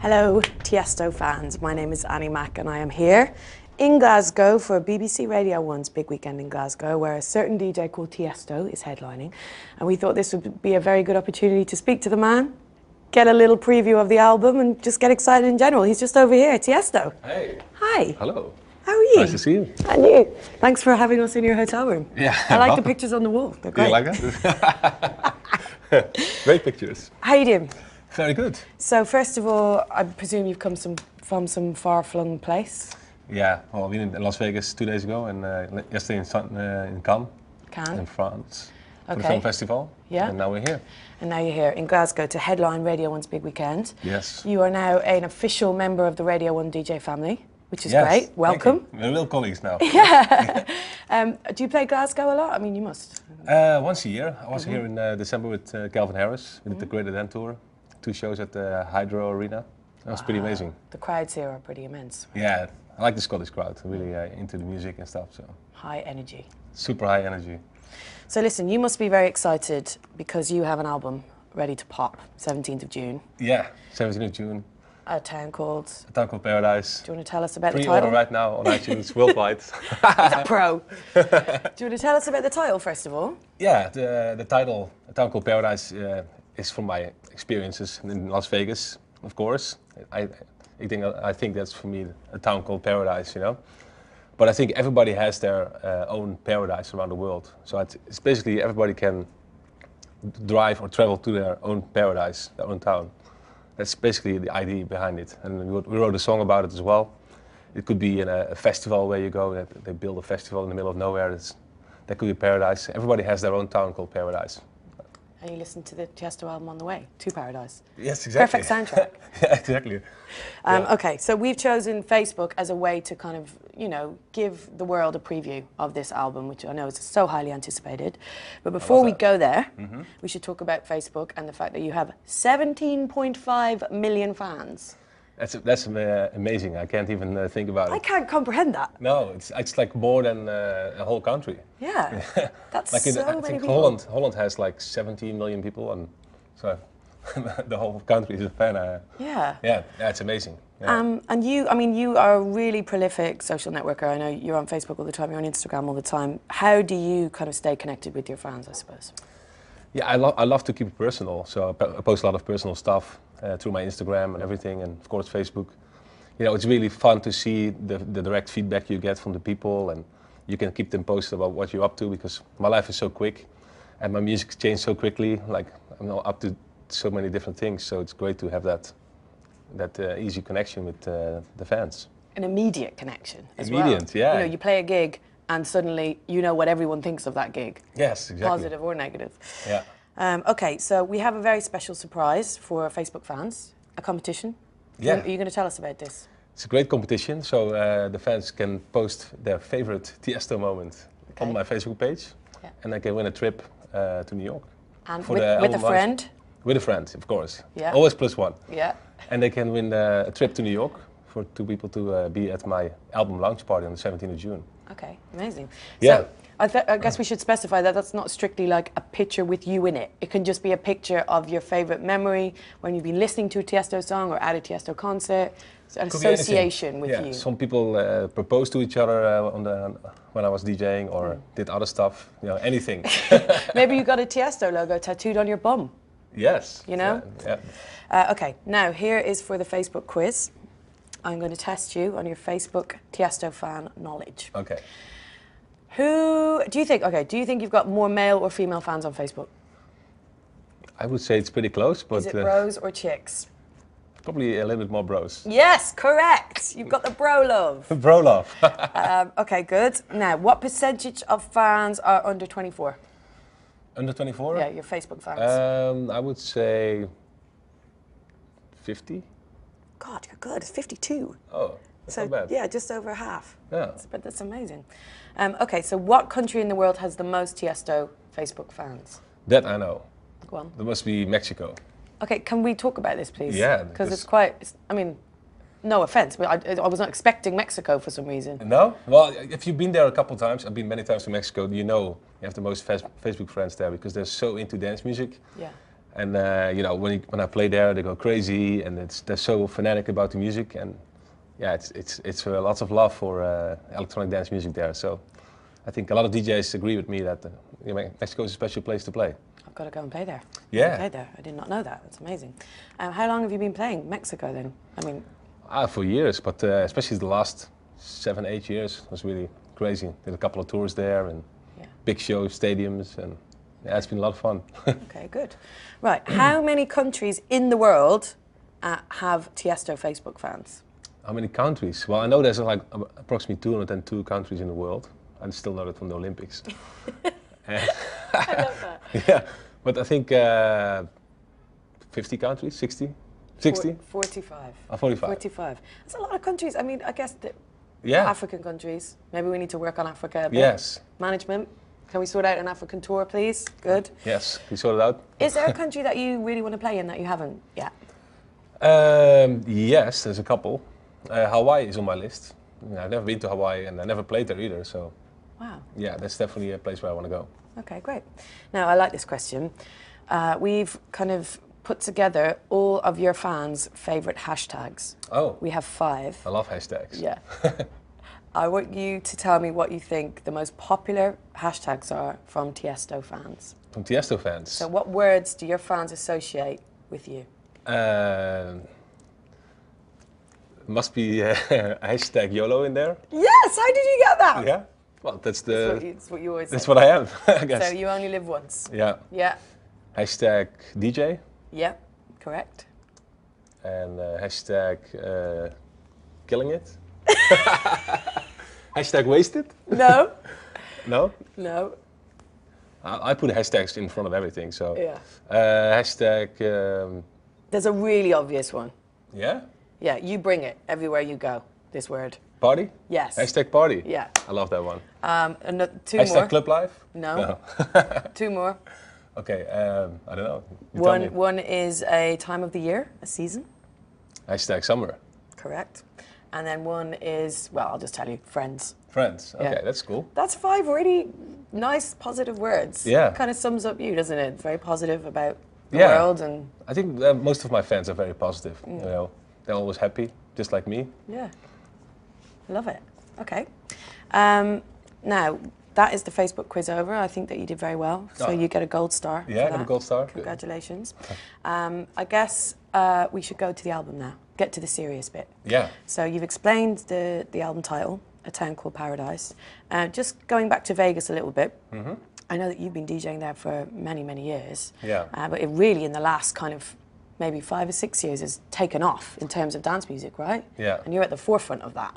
Hello, Tiësto fans. My name is Annie Mack and I am here in Glasgow for BBC Radio 1's big weekend in Glasgow, where a certain DJ called Tiësto is headlining. And we thought this would be a very good opportunity to speak to the man, get a little preview of the album and just get excited in general. He's just over here, Tiësto. Hey. Hi. Hello. How are you? Nice to see you. And you. Thanks for having us in your hotel room. Yeah. I like the pictures on the wall. They're great. You like that? Great pictures. How you doing? Very good. So first of all, I presume you've come from some far-flung place? Yeah, well, I've been in Las Vegas 2 days ago and yesterday in Cannes, in France, for the film festival. Yeah. And now we're here. And now you're here in Glasgow to headline Radio 1's big weekend. Yes. You are now an official member of the Radio 1 DJ family, which is great. Welcome. We're real colleagues now. Yeah. Do you play Glasgow a lot? I mean, you must. Once a year. I was here in December with Calvin Harris. We did the Great Event Tour. 2 shows at the Hydro Arena. That was pretty amazing. The crowds here are pretty immense. Right? Yeah, I like the Scottish crowd. Really into the music and stuff. So. High energy. Super high energy. So listen, you must be very excited because you have an album ready to pop, 17th of June. Yeah, 17th of June. A town called Paradise. Do you want to tell us about the Pre-order title? right now on iTunes worldwide. He's a pro. Do you want to tell us about the title first of all? Yeah, the title, A Town Called Paradise, is from my experiences in Las Vegas, of course. I think that's for me a town called paradise, you know. But I think everybody has their own paradise around the world. So it's basically everybody can drive or travel to their own paradise, their own town. That's basically the idea behind it. And we wrote a song about it as well. It could be in a festival where you go, they build a festival in the middle of nowhere. That could be paradise. Everybody has their own town called paradise. And you listened to the Tiësto album on the way to Paradise. Yes, exactly. Perfect soundtrack. Yeah, exactly. Okay, so we've chosen Facebook as a way to kind of, you know, give the world a preview of this album, which I know is so highly anticipated. But before we go there, we should talk about Facebook and the fact that you have 17.5 million fans. That's amazing. I can't even think about it. I can't comprehend that. No, it's like more than a whole country. Yeah, that's like so I many think people. Holland has like 17 million people, and so the whole country is a fan. Yeah. Yeah, it's amazing. Yeah. And you are a really prolific social networker. I know you're on Facebook all the time, you're on Instagram all the time. How do you kind of stay connected with your fans, I suppose? Yeah, I love to keep it personal, so I post a lot of personal stuff through my Instagram and everything, and of course Facebook. You know, it's really fun to see the direct feedback you get from the people, and you can keep them posted about what you're up to, because my life is so quick and my music's changed so quickly. Like, I'm now up to so many different things, so it's great to have that easy connection with the fans. An immediate connection as well. Immediate, yeah. You know, you play a gig and suddenly you know what everyone thinks of that gig. Yes, exactly. Positive or negative. Yeah. Okay, so we have a very special surprise for Facebook fans, a competition. Yeah. Are you going to tell us about this? It's a great competition, so the fans can post their favorite Tiësto moment on my Facebook page, and they can win a trip to New York. And with a friend? With a friend, of course. Yeah. Always +1. Yeah. And they can win a trip to New York for 2 people to be at my album launch party on the 17th of June. Okay, amazing. Yeah. So I guess we should specify that that's not strictly like a picture with you in it. It can just be a picture of your favorite memory when you've been listening to a Tiësto song or at a Tiësto concert. So an association with you. Some people proposed to each other when I was DJing, or did other stuff. You know, anything. Maybe you got a Tiësto logo tattooed on your bum. Yes. You know? Yeah. Okay, now here is for the Facebook quiz. I'm going to test you on your Facebook Tiësto fan knowledge. Okay. Who do you think you've got more male or female fans on Facebook? I would say it's pretty close, but is it bros or chicks? Probably a little bit more bros. Yes, correct. You've got the bro love. Bro love. Okay, good. Now, what percentage of fans are under 24? Under 24? Yeah, your Facebook fans. I would say 50. God, you're good. It's 52. Oh, that's not bad. Yeah, just over half. Yeah. But that's amazing. Okay, so what country in the world has the most Tiësto Facebook fans? That I know. Go on. That must be Mexico. Okay, can we talk about this, please? Yeah. Because it's quite, I mean, no offense, but I was not expecting Mexico for some reason. No? Well, if you've been there a couple of times, I've been many times to Mexico, you know you have the most Facebook friends there because they're so into dance music. Yeah. And you know, when I play there, they go crazy, and they're so fanatic about the music, and yeah, it's lots of love for electronic dance music there. So I think a lot of DJs agree with me that you know, Mexico is a special place to play. I've got to go and play there. Yeah. Play there. I did not know that. That's amazing. How long have you been playing Mexico then? I mean, For years, but especially the last 7, 8 years was really crazy. Did a couple of tours there and big shows, stadiums, and yeah, it's been a lot of fun. Okay, good. Right, how many countries in the world have Tiësto Facebook fans? How many countries? Well, I know there's like approximately 202 countries in the world. I still know that from the Olympics. I love that. Yeah, but I think 50 countries, 60? 60? 45. 45. 45. That's a lot of countries. I mean, I guess Yeah. African countries. Maybe we need to work on Africa a bit. Yes. Management. Can we sort out an African tour, please? Good. Yes, we sort it out. Is there a country that you really want to play in that you haven't yet? Yes, there's a couple. Hawaii is on my list. I've never been to Hawaii and I never played there either, so Wow. yeah, that's definitely a place where I want to go. Okay, great. Now, I like this question. We've kind of put together all of your fans' favourite hashtags. Oh. We have 5. I love hashtags. Yeah. I want you to tell me what you think the most popular hashtags are from Tiësto fans. From Tiësto fans. So what words do your fans associate with you? Must be hashtag YOLO in there. Yes, how did you get that? Yeah. Well, that's what you always say. that's what I am, I guess. So you only live once. Yeah. Yeah. Hashtag DJ. Yeah, correct. And hashtag killing it. Hashtag wasted. No. No? No. I put hashtags in front of everything, so. Yeah. Hashtag. There's a really obvious one. Yeah? Yeah, you bring it everywhere you go, this word. Party? Yes. Hashtag party? Yeah. I love that one. Two Hashtag more. club life? No. 2 more. Okay, I don't know. You tell me. One is a time of the year, a season. Hashtag summer. Correct. And then one is, well, I'll just tell you, friends. Friends. Okay, Yeah. that's cool. That's 5 really nice, positive words. Yeah. Kind of sums up you, doesn't it? Very positive about the Yeah. world and... I think most of my fans are very positive. You know, they're always happy, just like me. Yeah. Love it. Okay. Now, that is the Facebook quiz over. I think that you did very well. So Oh. you get a gold star. Yeah, I for got a that. gold star. Good. Congratulations. I guess we should go to the album now. Get to the serious bit. Yeah. So you've explained the album title, A Town Called Paradise. Just going back to Vegas a little bit. Mm-hmm. I know that you've been DJing there for many, many years. Yeah. But it really, in the last kind of maybe 5 or 6 years, has taken off in terms of dance music, right? Yeah. And you're at the forefront of that.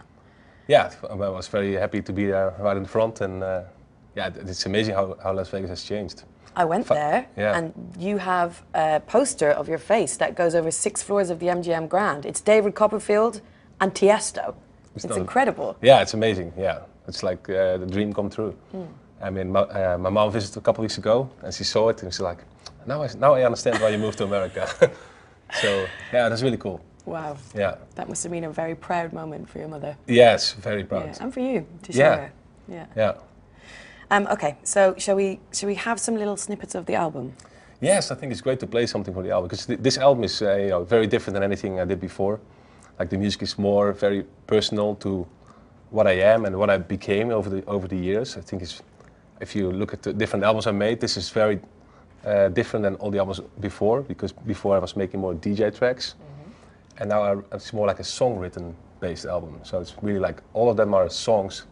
Yeah, I was very happy to be there right in front, and yeah, it's amazing how Las Vegas has changed. I went there, yeah. and you have a poster of your face that goes over 6 floors of the MGM Grand. It's David Copperfield and Tiësto. It's incredible. Yeah, it's amazing. Yeah, it's like the dream come true. I mean, my mom visited a couple weeks ago, and she saw it, and she's like, now I understand why you moved to America. So yeah, that's really cool. Wow. Yeah. That must have been a very proud moment for your mother. Yes, very proud. Yeah, and for you to share. Yeah. Yeah. Yeah. Okay, so shall we have some little snippets of the album? Yes, I think it's great to play something for the album, because this album is you know, very different than anything I did before. Like the music is more very personal to what I am and what I became over the years. I think if you look at the different albums I made, this is very different than all the albums before, because before I was making more DJ tracks, and now it's more like a song-written based album. So it's really like all of them are songs,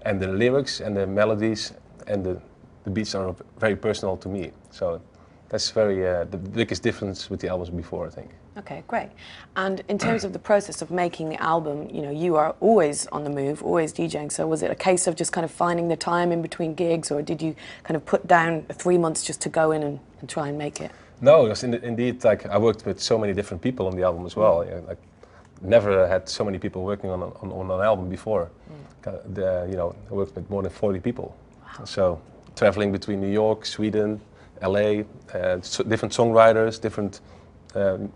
and the lyrics and the melodies and the beats are very personal to me. So that's very the biggest difference with the albums before, I think. Okay, great. And in terms of the process of making the album, you know, you are always on the move, always DJing. So was it a case of just kind of finding the time in between gigs, or did you kind of put down 3 months just to go in and try and make it? No, it was indeed like I worked with so many different people on the album as well. Yeah, like never had so many people working on an album before. You know, I worked with more than 40 people. Wow. So traveling between New York, Sweden, LA, different songwriters, different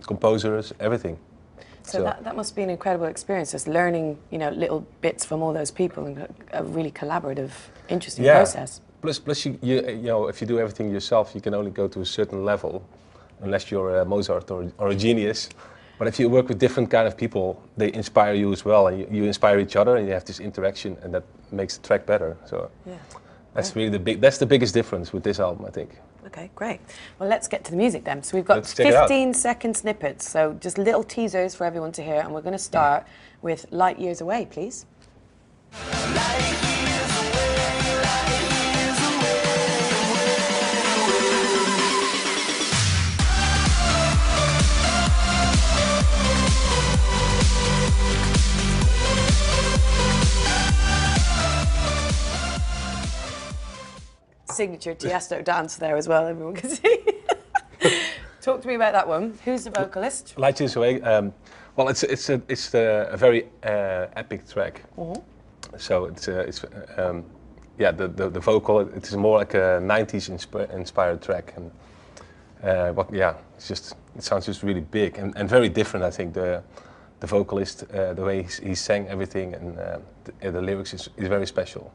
composers, everything. So that must be an incredible experience, just learning, you know, little bits from all those people, and a really collaborative, interesting process. Plus you know, if you do everything yourself, you can only go to a certain level, unless you're a Mozart or a genius. But if you work with different kind of people, they inspire you as well, and you inspire each other, and you have this interaction, and that makes the track better. So Yeah. that's really that's the biggest difference with this album, I think. Okay, great. Well, let's get to the music then. So we've got Let's check it out. 15-second snippets, so just little teasers for everyone to hear, and we're going to start with Light Years Away, please. Signature Tiësto dance there as well, everyone can see. Talk to me about that one. Who's the vocalist? Light Years Away. Well, it's a very epic track. So yeah, the vocal, it is more like a 90s inspired track, and it sounds just really big and very different. I think the vocalist, the way he sang everything, and the lyrics is very special.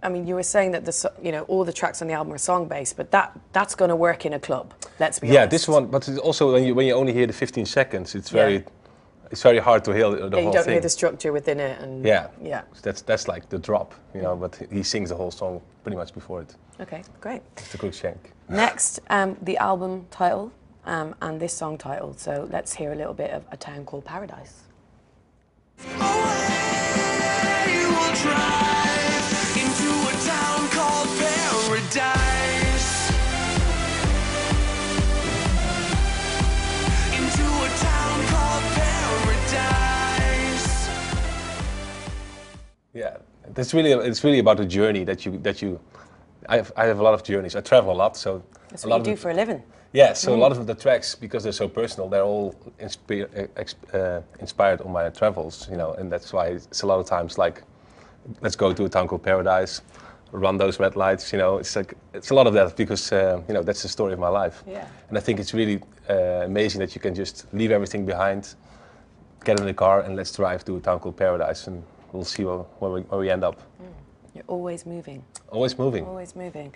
I mean, you were saying that all the tracks on the album are song-based, but that's going to work in a club. Let's be honest. Yeah, this one, but it's also when you only hear the 15 seconds, it's very hard to hear the whole thing. You don't hear the structure within it, and yeah. That's like the drop, But he sings the whole song pretty much before it. Okay, great. It's a quick shank. Next, the album title and this song title. So let's hear a little bit of A Town Called Paradise. Yeah, it's really about the journey that you. I have a lot of journeys. I travel a lot, so that's what you do for a living. Yeah, so a lot of the tracks, because they're so personal, they're all inspired on my travels, and that's why it's a lot of times like, let's go to a town called Paradise, run those red lights, it's a lot of that because that's the story of my life. Yeah. And I think it's really amazing that you can just leave everything behind, get in the car, and let's drive to a town called Paradise, and we'll see where we end up. You're always moving. Always moving. Always moving.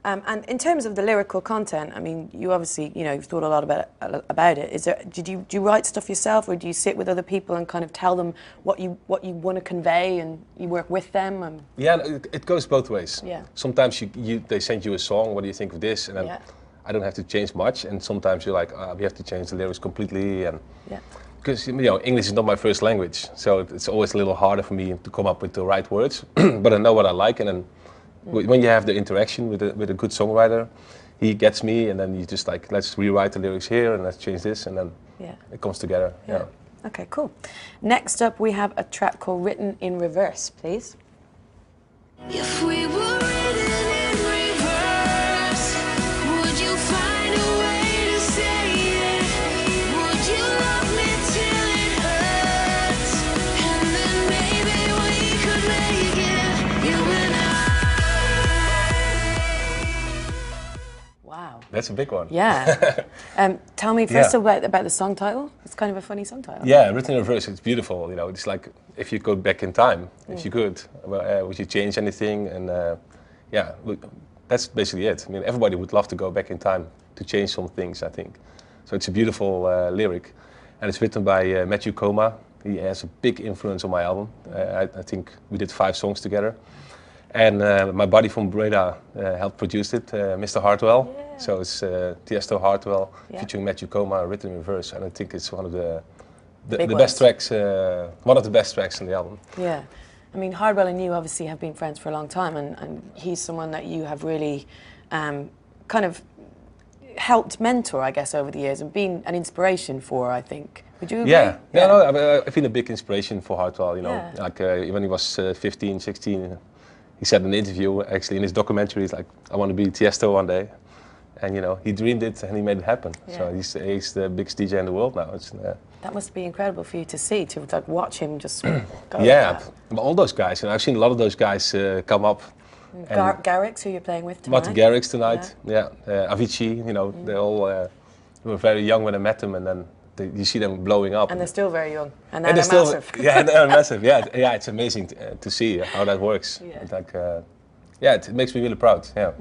And in terms of the lyrical content, I mean, you obviously, you've thought a lot about it. Do you write stuff yourself, or do you sit with other people and kind of tell them what you want to convey, and you work with them? Yeah, it goes both ways. Yeah. Sometimes they send you a song. What do you think of this? And then I don't have to change much. And sometimes you're like, we have to change the lyrics completely. And because English is not my first language, so it's always a little harder for me to come up with the right words. But I know what I like, and then when you have the interaction with a good songwriter, he gets me, and then you just like, let's rewrite the lyrics here, and let's change this, and then it comes together. Yeah. Okay, cool. Next up, we have a track called Written in Reverse, please. If we were written in reverse, would you find a way to say it? Would you love me till it hurts? And then maybe we could make it, you and I. Wow. That's a big one. Yeah. Tell me first about the song title. It's kind of a funny song title. Yeah, Written in Reverse, it's beautiful. It's like, if you go back in time, if you could, would you change anything? And that's basically it. I mean, everybody would love to go back in time to change some things, I think. So it's a beautiful lyric, and it's written by Matthew Coma. He has a big influence on my album. I think we did 5 songs together. And my buddy from Breda helped produce it, Mr. Hartwell. Yeah. So it's Tiësto Hartwell featuring Matthew Coma, Written in Reverse, and I think it's one of the best tracks, one of the best tracks in the album. Yeah, I mean, Hardwell and you obviously have been friends for a long time, and he's someone that you have really kind of helped mentor, I guess, over the years, and been an inspiration for, I think. Would you agree? Yeah. No, I've been a big inspiration for Hartwell, like when he was 15, 16, he said in an interview, actually in his documentary, he's like, I want to be Tiësto one day. And he dreamed it and he made it happen. Yeah. So he's the biggest DJ in the world now. That must be incredible for you to see, to like watch him just go. Yeah, like all those guys, I've seen a lot of those guys come up. Garrix, who you're playing with tonight. Martin Garrix tonight, Avicii, they all were very young when I met them, and then you see them blowing up. And they're still very young, and they're massive. They're massive. Yeah, it's amazing to see how that works. Yeah. It makes me really proud. Yeah.